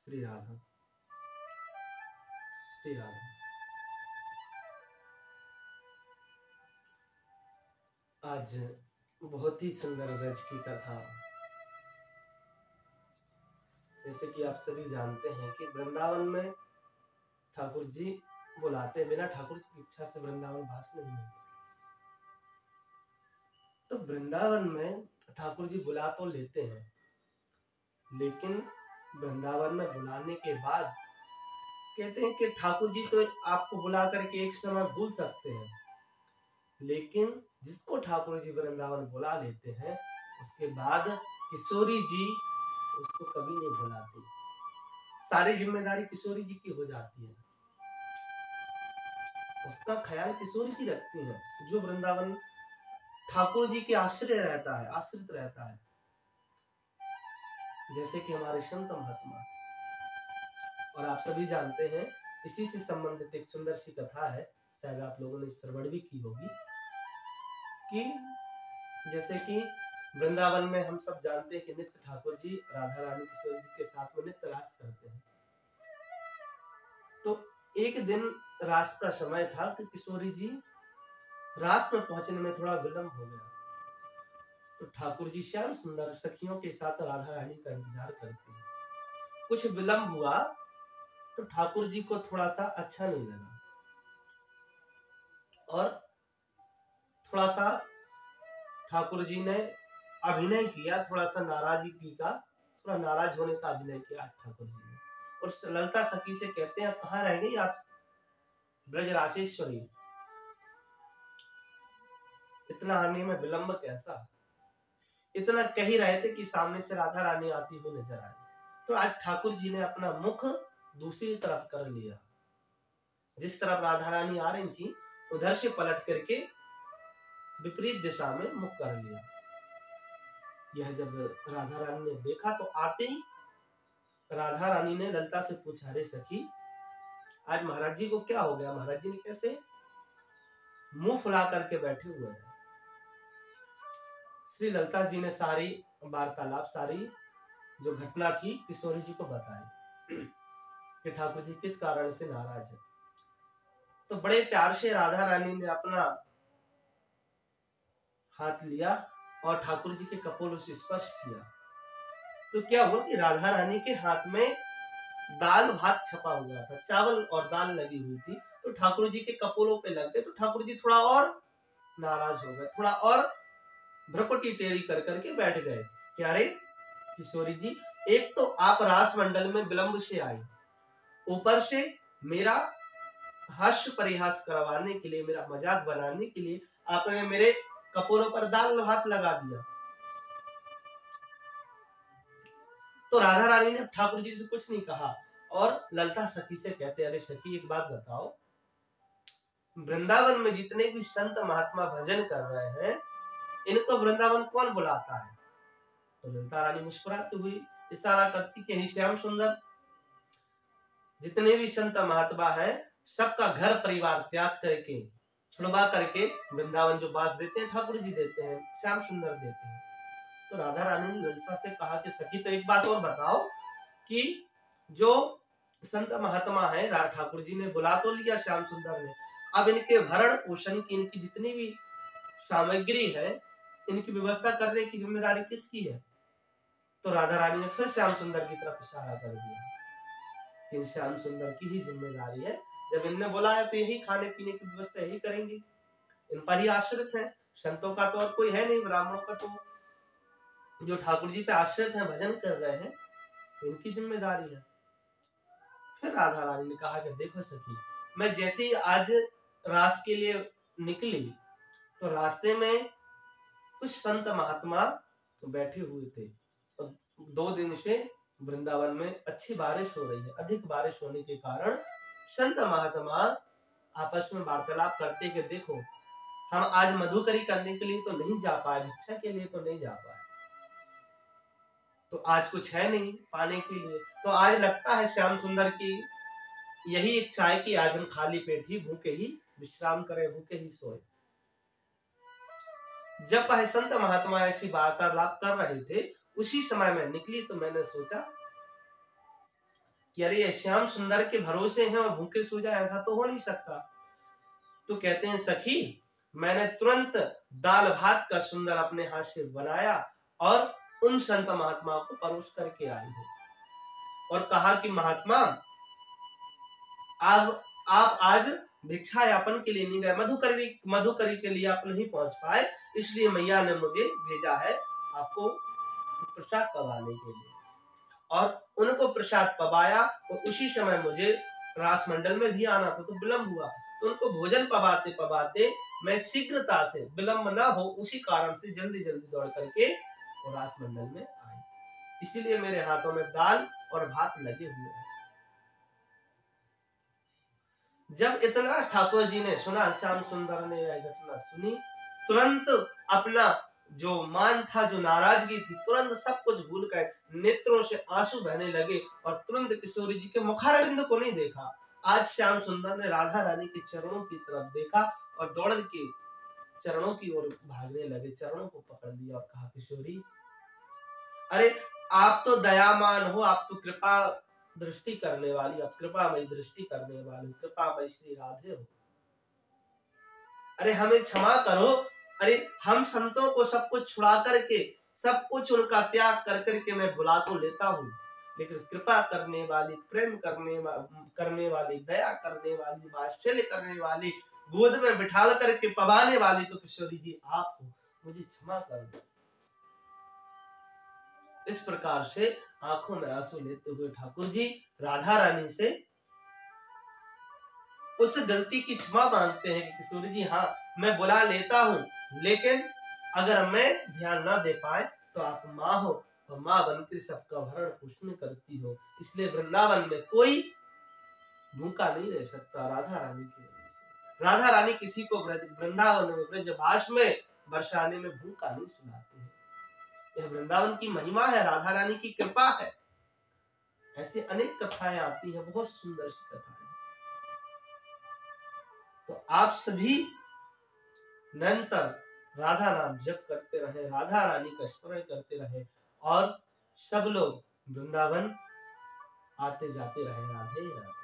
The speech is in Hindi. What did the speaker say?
श्री राधा, श्री राधा। आज बहुत ही सुंदर ब्रज की कथा। जैसे कि आप सभी जानते हैं कि वृंदावन में ठाकुर जी बुलाते बिना ठाकुर जी की इच्छा से वृंदावन वास नहीं होता। तो वृंदावन में ठाकुर जी बुला तो लेते हैं, लेकिन वृंदावन में बुलाने के बाद कहते हैं कि ठाकुर जी तो आपको बुला करके एक समय भूल सकते हैं, लेकिन जिसको ठाकुर जी वृंदावन बुला लेते हैं उसके बाद किशोरी जी उसको कभी नहीं भुलाती। सारी जिम्मेदारी किशोरी जी की हो जाती है, उसका ख्याल किशोरी जी रखती हैं, जो वृंदावन ठाकुर जी के आश्रय रहता है, आश्रित रहता है। जैसे कि हमारे संत महात्मा, और आप सभी जानते हैं इसी से संबंधित एक सुंदर सी कथा है, शायद आप लोगों ने श्रवण भी की होगी, कि जैसे कि वृंदावन में हम सब जानते हैं कि नित्य ठाकुर जी राधा रानी किशोर जी के साथ में नित्य रास करते हैं। तो एक दिन रास का समय था कि किशोरी जी रास में पहुंचने में थोड़ा विलंब हो गया। तो ठाकुर जी श्याम सुंदर सखियों के साथ राधा रानी का इंतजार करते हैं। कुछ विलंब हुआ तो ठाकुर जी को थोड़ा सा अच्छा नहीं लगा और थोड़ा सा ठाकुर जी ने अभिनय किया, थोड़ा सा नाराजगी का, थोड़ा नाराज होने का अभिनय किया ठाकुर जी ने। और ललता सखी से कहते हैं कहाँ रह गई आप ब्रजरासेश्वरी, इतना आने में विलंब कैसा। इतना कह ही रहे थे कि सामने से राधा रानी आती हुई नजर आई। तो आज ठाकुर जी ने अपना मुख दूसरी तरफ कर लिया, जिस तरफ राधा रानी आ रही थी उधर से पलट करके विपरीत दिशा में मुख कर लिया। यह जब राधा रानी ने देखा तो आते ही राधा रानी ने ललता से पूछा, अरे सखी आज महाराज जी को क्या हो गया, महाराज जी ने कैसे मुंह फुला करके बैठे हुए हैं। श्री ललता जी ने सारी वार्तालाप, सारी जो घटना थी किशोरी जी को बताई कि ठाकुर जी किस कारण से नाराज है। तो बड़े प्यार से राधा रानी ने अपना हाथ लिया और ठाकुर जी के कपोल से स्पर्श किया। तो क्या हुआ कि राधा रानी के हाथ में दाल भात छपा हुआ था, चावल और दाल लगी हुई थी। तो ठाकुर जी के कपोलों पे लग गए तो ठाकुर जी थोड़ा और नाराज हो गए, थोड़ा और भ्रकुटी टेढ़ी कर करके बैठ गए। क्या रे किशोरी जी, एक तो आप रास मंडल में विलंब से आई, ऊपर से मेरा हास्य परिहास करवाने के लिए, मेरा मजाक बनाने के लिए आपने मेरे कपोलों पर दाल भात लगा दिया। तो राधा रानी ने ठाकुर जी से कुछ नहीं कहा और ललता सखी से कहते, अरे सखी एक बात बताओ, वृंदावन में जितने भी संत महात्मा भजन कर रहे हैं इनको वृंदावन कौन बुलाता है। तो ललता रानी मुस्कुराती हुई इशारा करती कि श्याम सुंदर, जितने भी संत महात्मा हैं सबका घर परिवार त्याग करके, छुड़वा करके वृंदावन जो बास देते हैं ठाकुर जी देते हैं, श्याम सुंदर देते हैं। तो राधा रानी ने ललता से कहा कि सखी तो एक बात और बताओ कि जो संत महात्मा है ठाकुर जी ने बुला तो लिया श्याम सुंदर ने, अब इनके भरण पोषण की, इनकी जितनी भी सामग्री है, इनकी व्यवस्था करने की जिम्मेदारी किसकी है। तो राधा रानी ने फिर श्याम सुंदर की तरफ इशारा कर दिया कि श्याम सुंदर की ही जिम्मेदारी है, जब इनने बुलाया तो यही खाने पीने की व्यवस्था यही करेंगे, इन पर ही आश्रित है, संतों का तो और कोई है नहीं, ब्राह्मणों का तो जो ठाकुर जी पे आश्रित है, भजन कर रहे हैं, तो इनकी जिम्मेदारी है। फिर राधा रानी ने कहा कि देखो सखी, मैं जैसे ही आज रास के लिए निकली तो रास्ते में कुछ संत महात्मा बैठे हुए थे। और 2 दिन से वृंदावन में अच्छी बारिश हो रही है, अधिक बारिश होने के कारण संत महात्मा आपस में वार्तालाप करते कि देखो हम आज मधुकरी करने के लिए तो नहीं जा पाए, भिक्षा के लिए तो नहीं जा पाए, तो आज कुछ है नहीं पाने के लिए, तो आज लगता है श्याम सुंदर की यही इच्छा है कि आज हम खाली पेट ही भूखे ही विश्राम करें, भूखे ही सोए। जब वह संत महात्मा ऐसी वार्तालाप कर रहे थे उसी समय मैं निकली, तो मैंने सोचा कि अरे ये श्याम सुंदर के भरोसे हैं और भूखे सो जाए, ऐसा तो हो नहीं सकता। तो कहते हैं सखी, मैंने तुरंत दाल भात का सुंदर अपने हाथ से बनाया और उन संत महात्मा को परोस करके आई हूं और कहा कि महात्मा, आप आज भिक्षा यापन के लिए नहीं गए, मधुकरी के लिए आप नहीं पहुंच पाए, इसलिए मैया ने मुझे भेजा है आपको प्रसाद पवाने के लिए। और उनको प्रसाद पवाया और उसी समय मुझे रास मंडल में भी आना था, तो विलंब हुआ। तो उनको भोजन पवाते पवाते मैं शीघ्रता से, विलंब ना हो उसी कारण से जल्दी जल्दी दौड़ करके और रास मंडल में आई, इसीलिए मेरे हाथों में दाल और भात लगे हुए हैं। जब इतना ठाकुर जी ने सुना, श्याम सुंदर ने यह घटना सुनी, तुरंत अपना जो मान था, जो नाराजगी थी, तुरंत सब कुछ भूल कर नेत्रों से आंसू बहने लगे और तुरंत किशोरी जी के मुखारविंद को नहीं देखा। आज श्याम सुंदर ने राधा रानी के चरणों की तरफ देखा और दौड़ के चरणों की ओर भागने लगे, चरणों को पकड़ लिया और कहा, किशोरी, अरे आप तो दयामान हो, आप तो कृपा दृष्टि करने वाली, आप कृपामयी दृष्टि करने वाली, कृपामयी श्री राधे हो, अरे हमें क्षमा करो। अरे हम संतों को सब कुछ छुड़ा करके, सब कुछ उनका त्याग कर करके मैं बुला तो लेता हूँ, लेकिन कृपा करने वाली, प्रेम करने वाली, दया करने वाली, वात्सल्य करने वाली, गोद में बिठाल करके पवाने वाली तो किशोरी जी आप हो, मुझे क्षमा कर दो। इस प्रकार से आंखों में आंसू लेते हुए ठाकुर जी राधा रानी से उस गलती की क्षमा मांगते हैं कि किशोरी जी, हाँ मैं बुला लेता हूँ, लेकिन अगर मैं ध्यान ना दे पाए तो आप माँ हो और माँ बनकर सबका भरण पोषण करती हो, इसलिए वृंदावन में कोई भूखा नहीं रह सकता राधा रानी की वजह से। राधा रानी किसी को वृंदावन में ब्रजभाष में बरसाने में भूखा नहीं सुनाती है। यह वृंदावन की महिमा है, राधा रानी की कृपा है। ऐसे अनेक कथाएं आती हैं, बहुत सुंदर सी कथाएं। तो आप सभी निरंतर राधा नाम जप करते रहे, राधा रानी का स्मरण करते रहे और सब लोग वृंदावन आते जाते रहे। राधे राधे।